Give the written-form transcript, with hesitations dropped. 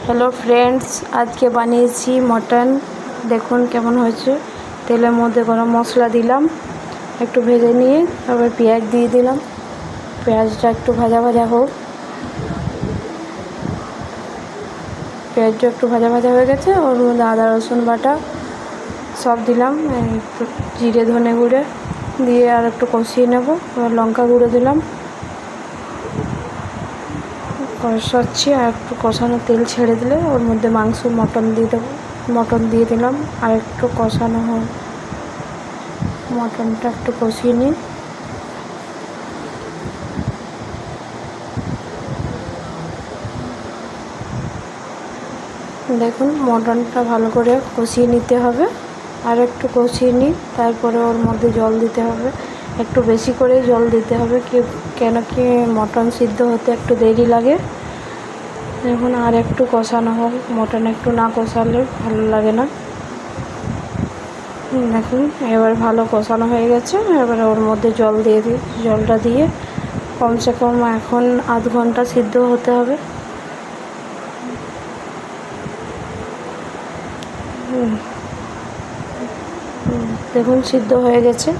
Hello friends, আজকে বানিয়েছি mutton. দেখুন কেমন হয়েছে। তেলের মধ্যে গরম মশলা দিলাম, একটু ভেজে নিয়ে তারপর পেঁয়াজ দিয়ে দিলাম। পেঁয়াজটা একটু ভাজা ভাজা হোক। পেঁয়াজটা একটু ভাজা ভাজা হয়ে গেছে, ওর মধ্যে আদা রসুন বাটা সব দিলাম, একটু জিরে ধনে গুঁড়ে দিয়ে আর একটু কষিয়ে নেব। লঙ্কা গুঁড়ো দিলাম, কষাচ্ছি। আর একটু কষানো তেল ছেড়ে দিলে ওর মধ্যে মটন দিয়ে দেবো। মটন দিয়ে দিলাম, আর একটু কষানো হয়। মটনটা একটু কষিয়ে নিই। দেখুন মটনটা ভালো করে কষিয়ে নিতে হবে, আর একটু কষিয়ে নিই। তারপরে ওর মধ্যে জল দিতে হবে, একটু বেশি করে জল দিতে হবে, কেন কি মটন সিদ্ধ হতে একটু দেরি লাগে। দেখুন আর একটু কষানো হোক, মটন একটু না কষালে ভালো লাগে না। দেখুন এবার ভালো কষানো হয়ে গেছে। এবারে ওর মধ্যে জল দিয়ে দিই। জলটা দিয়ে কমসে কম এখন আধ ঘন্টা সিদ্ধ হতে হবে। দেখুন সিদ্ধ হয়ে গেছে।